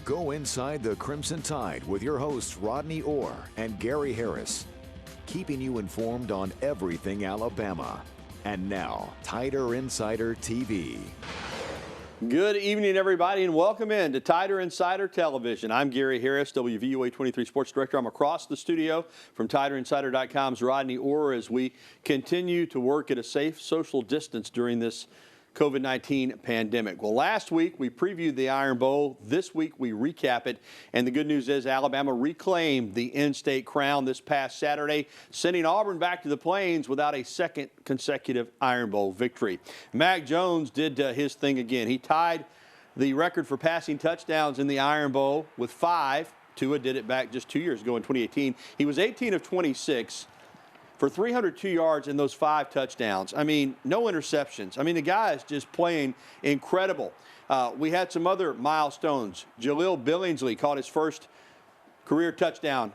Go inside the Crimson Tide with your hosts Rodney Orr and Gary Harris, keeping you informed on everything Alabama. And now, Tider Insider TV. Good evening, everybody, and welcome in to Tider Insider Television. I'm Gary Harris, WVUA 23 Sports Director. I'm across the studio from TiderInsider.com's Rodney Orr as we continue to work at a safe social distance during this COVID-19 pandemic. Well, last week we previewed the Iron Bowl. This week we recap it. And the good news is Alabama reclaimed the in-state crown this past Saturday, sending Auburn back to the Plains without a second consecutive Iron Bowl victory. Mac Jones did his thing again. He tied the record for passing touchdowns in the Iron Bowl with 5. Tua did it back just 2 years ago in 2018. He was 18 of 26. For 302 yards and those 5 touchdowns. I mean, no interceptions. I mean, the guy is just playing incredible. We had some other milestones. Jaleel Billingsley caught his first career touchdown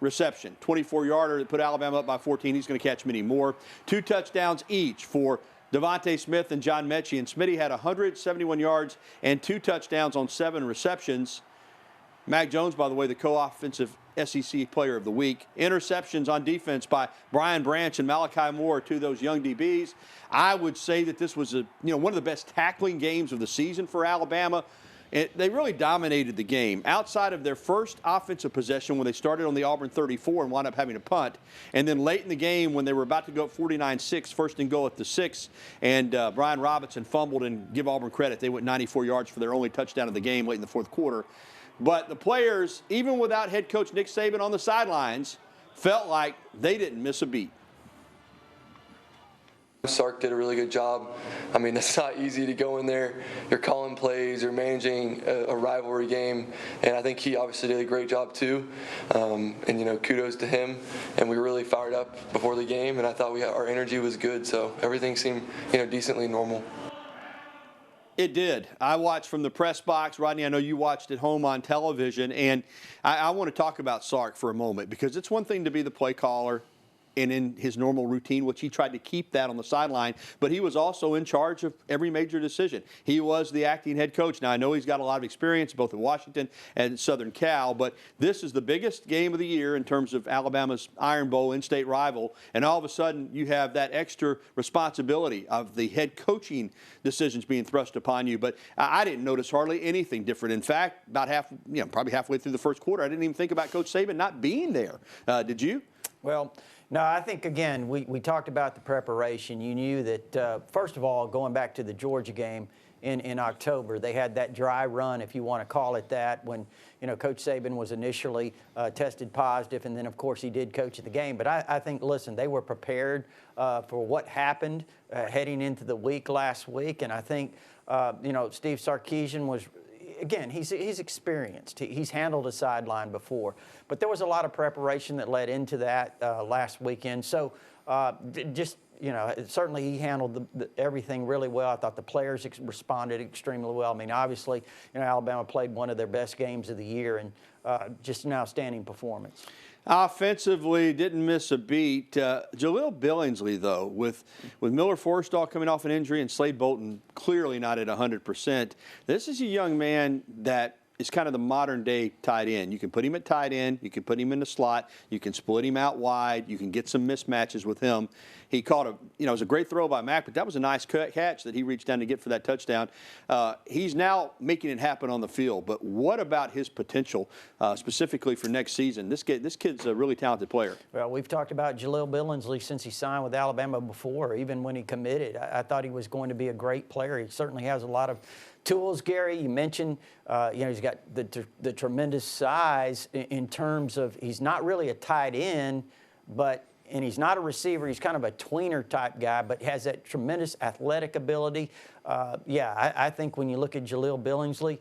reception. 24-yarder that put Alabama up by 14. He's going to catch many more. 2 touchdowns each for Devontae Smith and John Mechie. And Smitty had 171 yards and 2 touchdowns on 7 receptions. Mac Jones, by the way, the co-offensive SEC Player of the Week. Interceptions on defense by Brian Branch and Malachi Moore, 2 of those young DBs. I would say that this was one of the best tackling games of the season for Alabama. They really dominated the game. Outside of their first offensive possession when they started on the Auburn 34 and wound up having a punt, and then late in the game when they were about to go up 49-6, first and goal at the 6, and Brian Robinson fumbled, and give Auburn credit, they went 94 yards for their only touchdown of the game late in the fourth quarter. But the players, even without head coach Nick Saban on the sidelines, felt like they didn't miss a beat. Sark did a really good job. I mean, it's not easy to go in there. You're calling plays, you're managing a rivalry game, and I think he obviously did a great job too. And kudos to him. And we really fired up before the game, and I thought our energy was good, so everything seemed decently normal. It did. I watched from the press box. Rodney, I know you watched at home on television, and I want to talk about Sark for a moment because it's one thing to be the play caller and in his normal routine, which he tried to keep that on the sideline, but he was also in charge of every major decision. He was the acting head coach. Now, I know he's got a lot of experience both at Washington and Southern Cal, but this is the biggest game of the year in terms of Alabama's Iron Bowl in-state rival, and all of a sudden you have that extra responsibility of the head coaching decisions being thrust upon you. But I didn't notice hardly anything different. In fact, about probably halfway through the first quarter, I didn't even think about Coach Saban not being there. Did you? Well, no, I think, again, we talked about the preparation. You knew that, first of all, going back to the Georgia game in October, they had that dry run, if you want to call it that, when, Coach Saban was initially tested positive, and then, of course, he did coach at the game. But I think, listen, they were prepared for what happened heading into the week last week, and I think, Steve Sarkisian was – again, he's experienced. He's handled a sideline before. But there was a lot of preparation that led into that last weekend. So certainly he handled everything really well. I thought the players responded extremely well. I mean, obviously, Alabama played one of their best games of the year, and just an outstanding performance. Offensively, didn't miss a beat. Jaleel Billingsley, though, with Miller Forrestall coming off an injury and Slade Bolton clearly not at 100%, this is a young man that is kind of the modern-day tight end. You can put him at tight end. You can put him in the slot. You can split him out wide. You can get some mismatches with him. He caught it was a great throw by Mac, but that was a nice catch that he reached down to get for that touchdown. He's now making it happen on the field. But what about his potential specifically for next season? This kid's a really talented player. Well, we've talked about Jaleel Billingsley since he signed with Alabama before, even when he committed. I thought he was going to be a great player. He certainly has a lot of tools, Gary. You mentioned, he's got the tremendous size in terms of he's not really a tight end, and he's not a receiver. He's kind of a tweener type guy, but has that tremendous athletic ability. I think when you look at Jaleel Billingsley,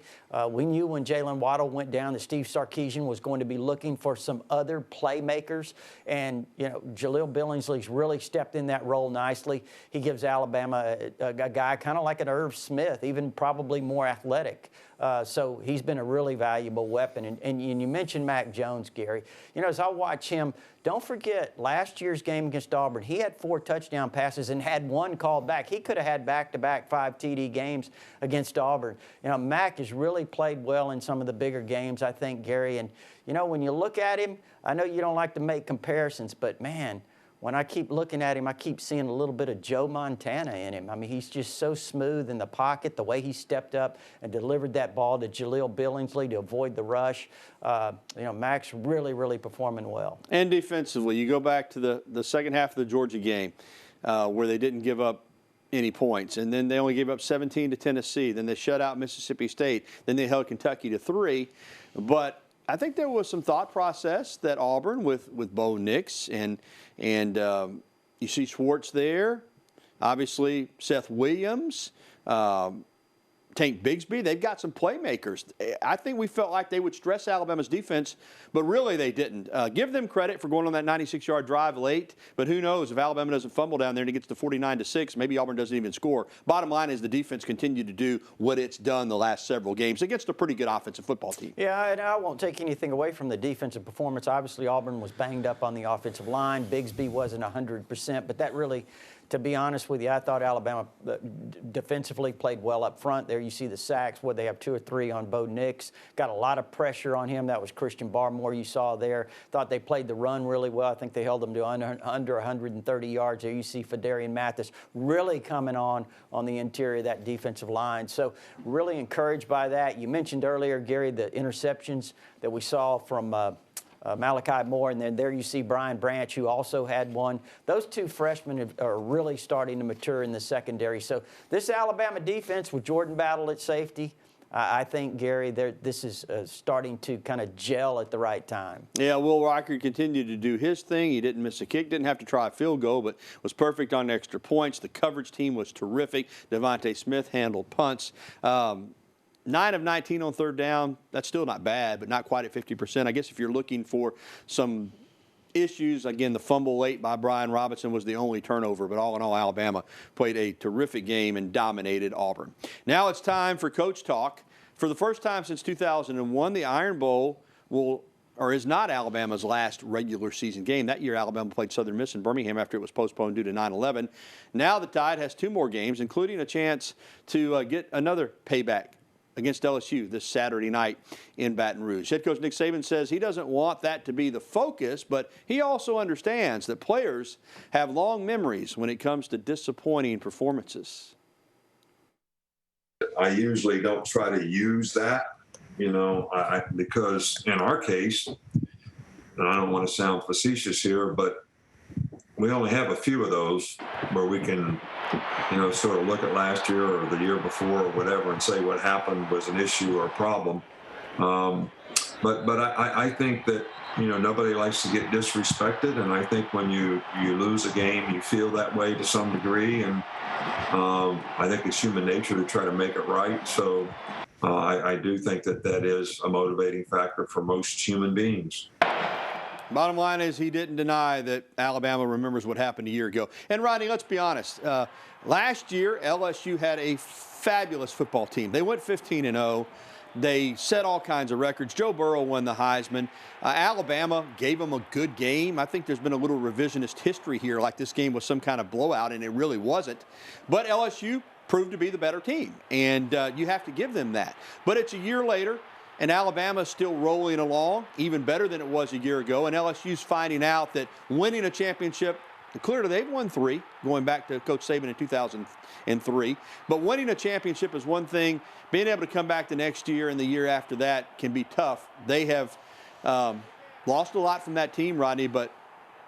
we knew when Jalen Waddle went down that Steve Sarkisian was going to be looking for some other playmakers. And, Jaleel Billingsley's really stepped in that role nicely. He gives Alabama a guy kind of like an Irv Smith, even probably more athletic. So he's been a really valuable weapon. And you mentioned Mac Jones, Gary. As I watch him, don't forget last year's game against Auburn, he had 4 touchdown passes and had 1 called back. He could have had back-to-back 5 5 TD games against Auburn. You know, Mac has really played well in some of the bigger games, I think, Gary. And, you know, when you look at him, I know you don't like to make comparisons, but, man, when I keep looking at him, I keep seeing a little bit of Joe Montana in him. I mean, he's just so smooth in the pocket, the way he stepped up and delivered that ball to Jaleel Billingsley to avoid the rush. You know, Mac's really, really performing well. And defensively, you go back to the second half of the Georgia game where they didn't give up any points, and then they only gave up 17 to Tennessee. Then they shut out Mississippi State. Then they held Kentucky to 3. But I think there was some thought process that Auburn with Bo Nix and you see Schwartz there, obviously Seth Williams, Tank Bigsby. They've got some playmakers. I think we felt like they would stress Alabama's defense, but really they didn't. Give them credit for going on that 96-yard drive late, but who knows if Alabama doesn't fumble down there and it gets to 49-6, maybe Auburn doesn't even score. Bottom line is the defense continued to do what it's done the last several games against a pretty good offensive football team. Yeah, and I won't take anything away from the defensive performance. Obviously, Auburn was banged up on the offensive line. Bigsby wasn't 100%, but that really, to be honest with you, I thought Alabama defensively played well up front. There you see the sacks, where they have 2 or 3 on Bo Nix. Got a lot of pressure on him. That was Christian Barmore you saw there. Thought they played the run really well. I think they held them to under 130 yards. There you see Fedarian Mathis really coming on the interior of that defensive line. So really encouraged by that. You mentioned earlier, Gary, the interceptions that we saw from Malachi Moore, and then there you see Brian Branch, who also had one. Those 2 freshmen are really starting to mature in the secondary. So this Alabama defense with Jordan Battle at safety, I think, Gary, this is starting to kind of gel at the right time. Yeah, Will Rocker continued to do his thing. He didn't miss a kick, didn't have to try a field goal, but was perfect on extra points. The coverage team was terrific. Devontae Smith handled punts. 9 of 19 on third down, that's still not bad, but not quite at 50%. I guess if you're looking for some issues, again, the fumble late by Brian Robinson was the only turnover, but all in all, Alabama played a terrific game and dominated Auburn. Now it's time for Coach Talk. For the first time since 2001, the Iron Bowl is not Alabama's last regular season game. That year, Alabama played Southern Miss in Birmingham after it was postponed due to 9/11. Now the Tide has 2 more games, including a chance to get another payback against LSU this Saturday night in Baton Rouge. Head coach Nick Saban says he doesn't want that to be the focus, but he also understands that players have long memories when it comes to disappointing performances. I usually don't try to use that, you know, because in our case, and I don't want to sound facetious here, but we only have a few of those where we can, you know, sort of look at last year or the year before or whatever and say what happened was an issue or a problem. But I think that, you know, nobody likes to get disrespected. And I think when you lose a game, you feel that way to some degree. And I think it's human nature to try to make it right. So I do think that is a motivating factor for most human beings. Bottom line is he didn't deny that Alabama remembers what happened a year ago. And, Rodney, let's be honest. Last year, LSU had a fabulous football team. They went 15-0. They set all kinds of records. Joe Burrow won the Heisman. Alabama gave them a good game. I think there's been a little revisionist history here, like this game was some kind of blowout, and it really wasn't. But LSU proved to be the better team, and you have to give them that. But it's a year later, and Alabama's still rolling along, even better than it was a year ago. And LSU's finding out that winning a championship, clearly they've won 3, going back to Coach Saban in 2003. But winning a championship is one thing. Being able to come back the next year and the year after that can be tough. They have lost a lot from that team, Rodney, but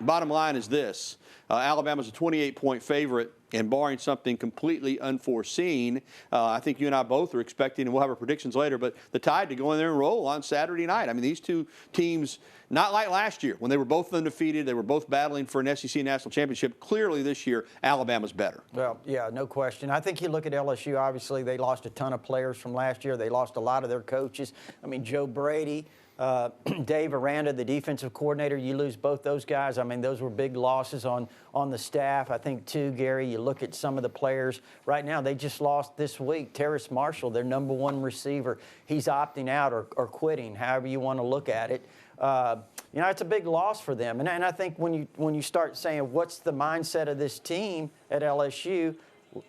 bottom line is this. Alabama's a 28-point favorite, and barring something completely unforeseen, I think you and I both are expecting, and we'll have our predictions later, but the Tide to go in there and roll on Saturday night. I mean, these two teams, not like last year when they were both undefeated, they were both battling for an SEC national championship. Clearly this year, Alabama's better. Well, yeah, no question. I think you look at LSU, obviously they lost a ton of players from last year. They lost a lot of their coaches. I mean, Joe Brady, Dave Aranda, the defensive coordinator, you lose both those guys. I mean, those were big losses on the staff. I think, too, Gary, you look at some of the players. Right now, they just lost this week. Terrace Marshall, their #1 receiver, he's opting out or quitting, however you want to look at it. You know, it's a big loss for them. And I think when you start saying what's the mindset of this team at LSU,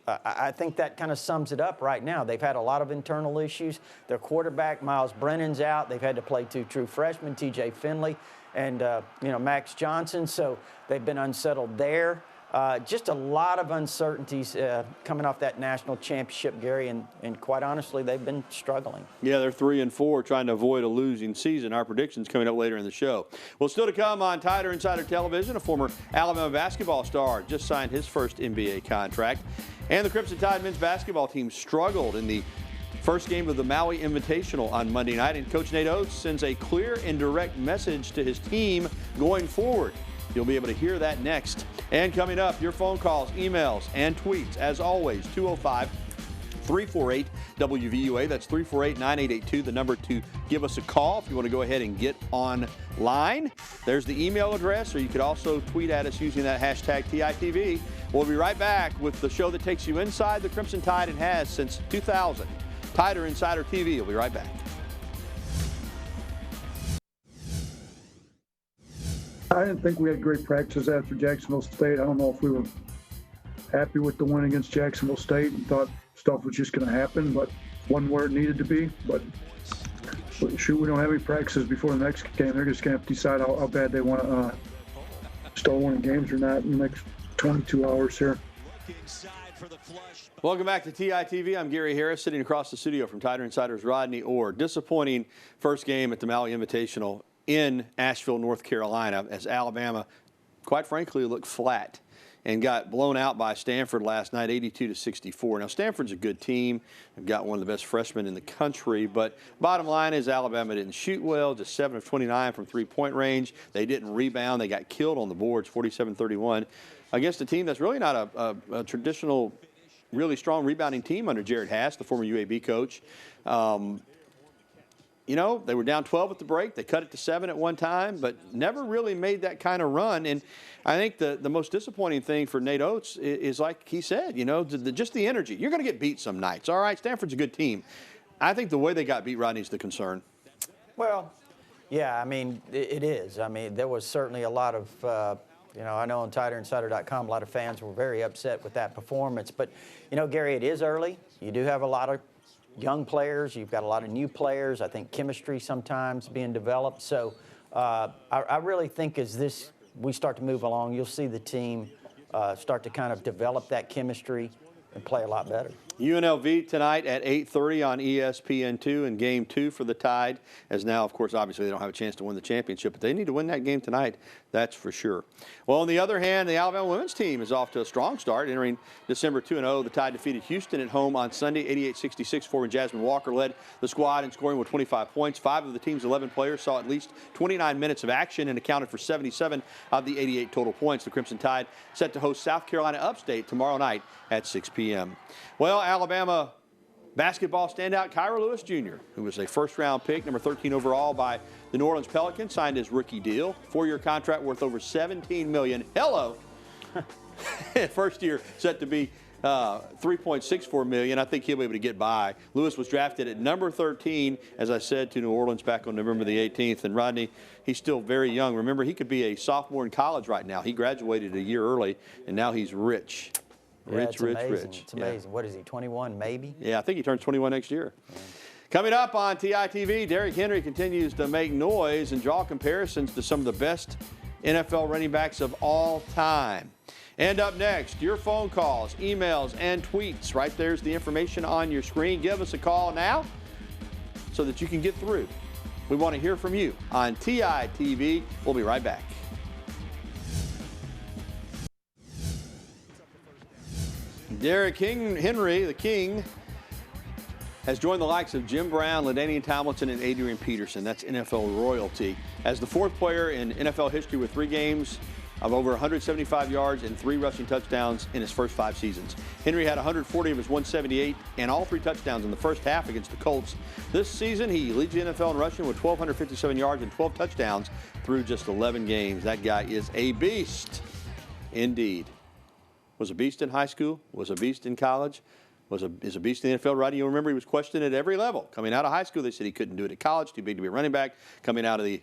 I think that kind of sums it up right now. They've had a lot of internal issues. Their quarterback, Miles Brennan's out. They've had to play 2 true freshmen, TJ Finley and, Max Johnson. So they've been unsettled there. Just a lot of uncertainties coming off that national championship, Gary, and quite honestly, they've been struggling. Yeah, they're 3-4, trying to avoid a losing season. Our predictions coming up later in the show. Well, still to come on Tider Insider Television, a former Alabama basketball star just signed his first NBA contract. And the Crimson Tide men's basketball team struggled in the first game of the Maui Invitational on Monday night, and Coach Nate Oates sends a clear and direct message to his team going forward. You'll be able to hear that next. And coming up, your phone calls, emails, and tweets. As always, 205-348-WVUA. That's 348-9882, the number to give us a call if you want to go ahead and get online. There's the email address, or you could also tweet at us using that hashtag TITV. We'll be right back with the show that takes you inside the Crimson Tide and has since 2000. Tider Insider TV. We'll be right back. I didn't think we had great practices after Jacksonville State. I don't know if we were happy with the win against Jacksonville State and thought stuff was just going to happen, but wasn't where it needed to be. But shoot, we don't have any practices before the next game. They're just going to have to decide how bad they want to start winning games or not in the next 22 hours here. Welcome back to TITV. I'm Gary Harris, sitting across the studio from Tider Insider's Rodney Orr. Disappointing first game at the Maui Invitational in Asheville, North Carolina, as Alabama, quite frankly, looked flat and got blown out by Stanford last night, 82-64. Now, Stanford's a good team. They've got one of the best freshmen in the country, but bottom line is Alabama didn't shoot well, just 7 of 29 from three-point range. They didn't rebound. They got killed on the boards, 47-31, against a team that's really not a traditional, really strong rebounding team under Jared Hass, the former UAB coach. They were down 12 at the break. They cut it to 7 at one time, but never really made that kind of run. And I think the most disappointing thing for Nate Oates is like he said, just the energy. You're going to get beat some nights. All right, Stanford's a good team. I think the way they got beat, Rodney, is the concern. Well, yeah, I mean, it is. I mean, there was certainly a lot of, I know on TiderInsider.com, a lot of fans were very upset with that performance. But, Gary, it is early. You do have a lot of young players. You've got a lot of new players. I think chemistry sometimes being developed. So I really think as we start to move along, you'll see the team start to kind of develop that chemistry and play a lot better. UNLV tonight at 8:30 on ESPN2 in Game 2 for the Tide, as now, of course, obviously they don't have a chance to win the championship, but they need to win that game tonight, that's for sure. Well, on the other hand, the Alabama women's team is off to a strong start, entering December 2-0. The Tide defeated Houston at home on Sunday, 88-66. Forward Jasmine Walker led the squad in scoring with 25 points. 5 of the team's 11 players saw at least 29 minutes of action and accounted for 77 of the 88 total points. The Crimson Tide set to host South Carolina Upstate tomorrow night at 6 p.m. Well, Alabama basketball standout Kyra Lewis Jr., who was a first-round pick, number 13 overall by the New Orleans Pelicans, signed his rookie deal. 4-year contract worth over $17 million. Hello. First year set to be $3.64 million. I think he'll be able to get by. Lewis was drafted at number 13, as I said, to New Orleans back on November the 18th. And Rodney, he's still very young. Remember, he could be a sophomore in college right now. He graduated a year early, and now he's rich. Rich. It's amazing. Yeah. What is he, 21 maybe? Yeah, I think he turns 21 next year. Yeah. Coming up on TITV, Derrick Henry continues to make noise and draw comparisons to some of the best NFL running backs of all time. And up next, your phone calls, emails, and tweets. Right there's the information on your screen. Give us a call now so that you can get through. We want to hear from you on TITV. We'll be right back. Derrick Henry, the King, has joined the likes of Jim Brown, LaDainian Tomlinson, and Adrian Peterson. That's NFL royalty. As the 4th player in NFL history with 3 games of over 175 yards and 3 rushing touchdowns in his first 5 seasons. Henry had 140 of his 178 and all 3 touchdowns in the first half against the Colts. This season, he leads the NFL in rushing with 1,257 yards and 12 touchdowns through just 11 games. That guy is a beast indeed. Was a beast in high school, was a beast in college, is a beast in the NFL. Rodney, you'll remember he was questioned at every level. Coming out of high school, they said he couldn't do it at college, too big to be a running back. Coming out of the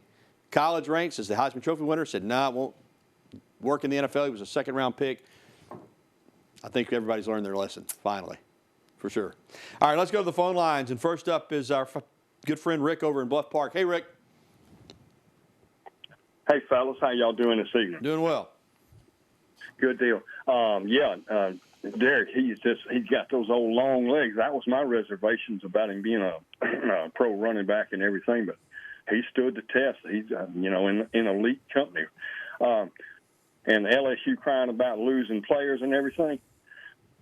college ranks as the Heisman Trophy winner, said, nah, it won't work in the NFL. He was a 2nd-round pick. I think everybody's learned their lesson, finally, for sure. All right, let's go to the phone lines. And first up is our good friend Rick over in Bluff Park. Hey, Rick. Hey, fellas, how y'all doing this evening? Doing well. Good deal. Derek, he's got those old long legs. That was my reservations about him being a pro running back and everything, but he stood the test. He's in elite company. And LSU crying about losing players and everything.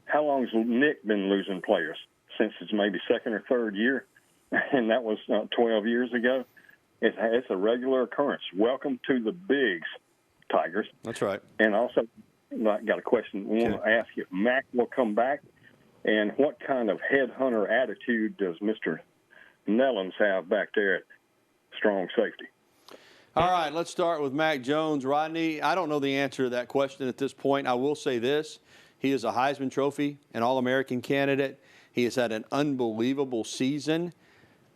How long has Nick been losing players? Since his maybe second or third year, and that was 12 years ago. It's a regular occurrence. Welcome to the bigs, Tigers. That's right. And also, I got a question I want to ask you. Mack will come back, and what kind of headhunter attitude does Mr. Nellens have back there at strong safety? All right, let's start with Mac Jones. Rodney, I don't know the answer to that question at this point. I will say this. He is a Heisman Trophy and All-American candidate. He has had an unbelievable season.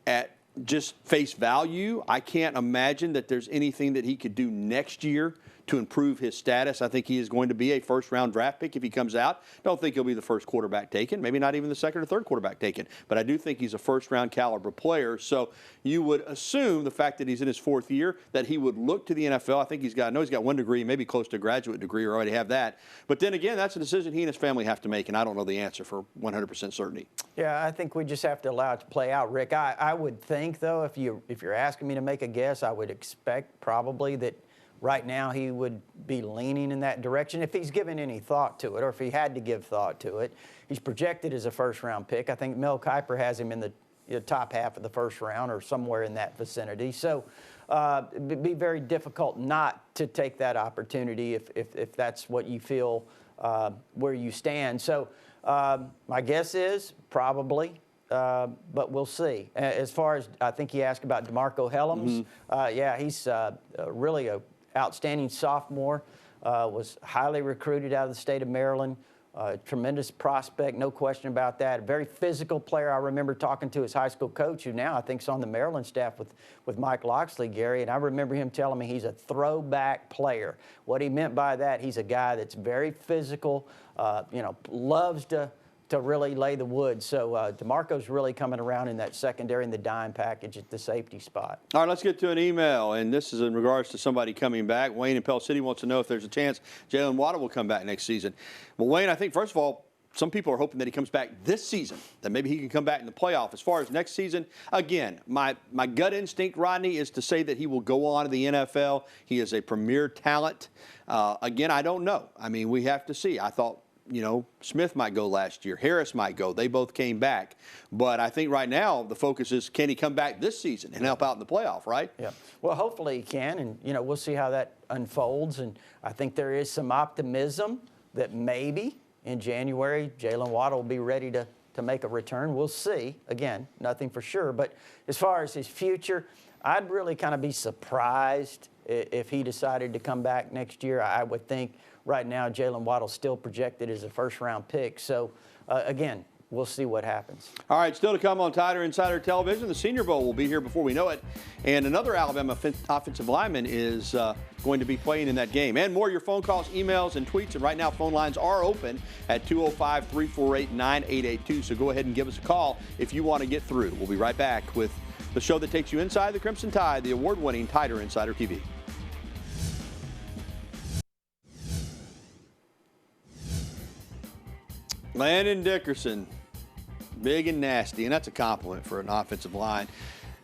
At just face value, I can't imagine that there's anything that he could do next year to improve his status. I think he is going to be a first-round draft pick if he comes out. Don't think he'll be the first quarterback taken, maybe not even the second or third quarterback taken, but I do think he's a first-round caliber player. So you would assume the fact that he's in his fourth year that he would look to the NFL. I think he's got 1 degree, maybe close to a graduate degree, or already have that. But then again, that's a decision he and his family have to make, and I don't know the answer for 100% certainty. Yeah, I think we just have to allow it to play out, Rick. I would think, though, if you're asking me to make a guess, I would expect probably that right now he would be leaning in that direction if he's given any thought to it, or if he had to give thought to it. He's projected as a first-round pick. I think Mel Kiper has him in the top half of the first round or somewhere in that vicinity. So it'd be very difficult not to take that opportunity if that's what you feel where you stand. So my guess is probably. But we'll see. As far as I think he asked about DeMarco Hellams, yeah, he's really an outstanding sophomore, was highly recruited out of the state of Maryland, tremendous prospect, no question about that. A very physical player. I remember talking to his high school coach, who now I think is on the Maryland staff with Mike Loxley, Gary, and I remember him telling me he's a throwback player. What he meant by that, he's a guy that's very physical, loves to really lay the wood. So DeMarco's really coming around in that secondary and the dime package at the safety spot. All right, let's get to an email, and this is in regards to somebody coming back. Wayne in Pell City wants to know if there's a chance Jalen Waddle will come back next season. Well, Wayne, I think, first of all, some people are hoping that he comes back this season, that maybe he can come back in the playoff. As far as next season, again, my gut instinct, Rodney, is to say that he will go on to the NFL. He is a premier talent. Again, I don't know. I mean, we have to see. I thought, Smith might go last year. Harris might go. They both came back. But I think right now the focus is, can he come back this season and help out in the playoff, right? Yeah. Well, hopefully he can, and, we'll see how that unfolds. And I think there is some optimism that maybe in January Jalen Waddle will be ready to make a return. We'll see. Again, nothing for sure. But as far as his future, I'd really kind of be surprised if he decided to come back next year. I would think right now Jalen Waddle's still projected as a first-round pick. So, again, we'll see what happens. All right, still to come on Tider Insider Television. The Senior Bowl will be here before we know it. And another Alabama offensive lineman is going to be playing in that game. And more, your phone calls, emails, and tweets. And right now, phone lines are open at 205-348-9882. So go ahead and give us a call if you want to get through. We'll be right back with the show that takes you inside the Crimson Tide, the award-winning Tider Insider TV. Landon Dickerson, big and nasty, and that's a compliment for an offensive line.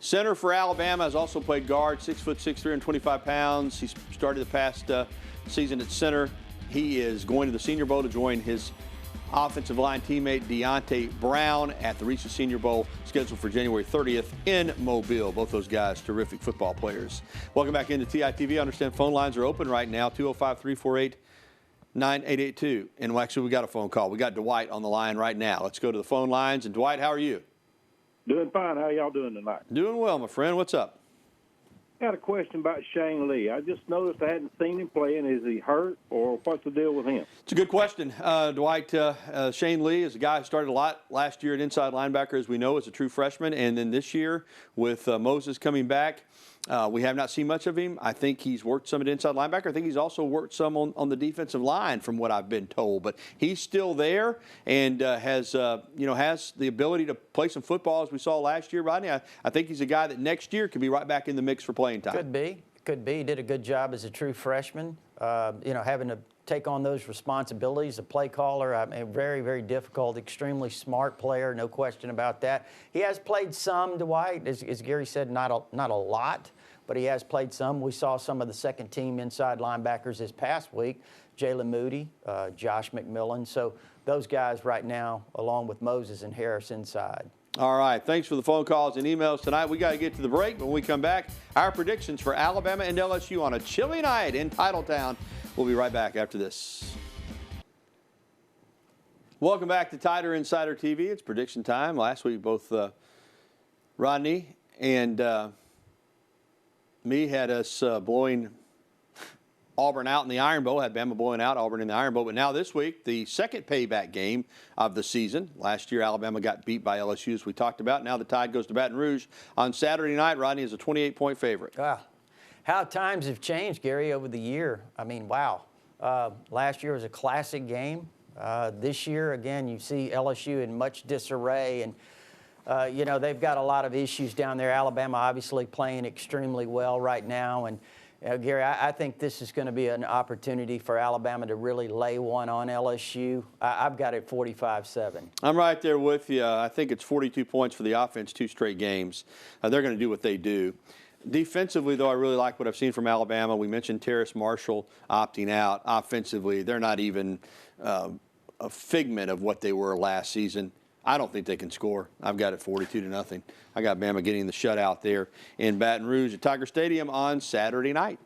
Center for Alabama, has also played guard, 6'6", 325 pounds. He started the past season at center. He is going to the Senior Bowl to join his offensive line teammate Deontay Brown at the Reese's Senior Bowl, scheduled for January 30th in Mobile. Both those guys, terrific football players. Welcome back into TITV. I understand phone lines are open right now, 205-348-9882. And actually, we got a phone call. We got Dwight on the line right now. Let's go to the phone lines. And Dwight, how are you? Doing fine. How y'all doing tonight? Doing well, my friend. What's up? I had a question about Shane Lee. I just noticed I hadn't seen him playing. Is he hurt, or what's the deal with him? It's a good question, Dwight. Shane Lee is a guy who started a lot last year at inside linebacker, as we know, as a true freshman. And then this year, with Moses coming back, We have not seen much of him. I think he's worked some at inside linebacker. I think he's also worked some on the defensive line, from what I've been told. But he's still there and has the ability to play some football as we saw last year, Rodney. I think he's a guy that next year could be right back in the mix for playing time. Could be. He did a good job as a true freshman. Having to take on those responsibilities, a play caller, very, very difficult, extremely smart player, no question about that. He has played some, Dwight, as Gary said, not a lot, but he has played some. We saw some of the second-team inside linebackers this past week, Jalen Moody, Josh McMillan. So those guys right now, along with Moses and Harris inside. All right, thanks for the phone calls and emails tonight. We got to get to the break. When we come back, our predictions for Alabama and LSU on a chilly night in Titletown. We'll be right back after this. Welcome back to Tider Insider TV. It's prediction time. Last week, both Rodney and me had us blowing Auburn out in the Iron Bowl, had Bama blowing out Auburn in the Iron Bowl. But now this week, the second payback game of the season. Last year, Alabama got beat by LSU, as we talked about. Now the Tide goes to Baton Rouge on Saturday night. Rodney is a 28-point favorite. How times have changed, Gary, over the year. I mean, wow. Last year was a classic game. This year, again, you see LSU in much disarray. And, they've got a lot of issues down there. Alabama obviously playing extremely well right now. And Gary, I think this is going to be an opportunity for Alabama to really lay one on LSU. I've got it 45-7. I'm right there with you. I think it's 42 points for the offense, 2 straight games. They're going to do what they do. Defensively, though, I really like what I've seen from Alabama. We mentioned Terrace Marshall opting out. Offensively, they're not even a figment of what they were last season. I don't think they can score. I've got it 42-0. I got Bama getting the shutout there in Baton Rouge at Tiger Stadium on Saturday night.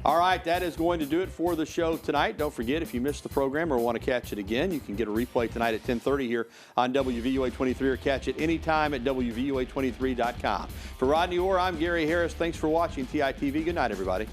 All right, that is going to do it for the show tonight. Don't forget, if you missed the program or want to catch it again, you can get a replay tonight at 10:30 here on WVUA 23 or catch it anytime at WVUA23.com. For Rodney Orr, I'm Gary Harris. Thanks for watching TITV. Good night, everybody.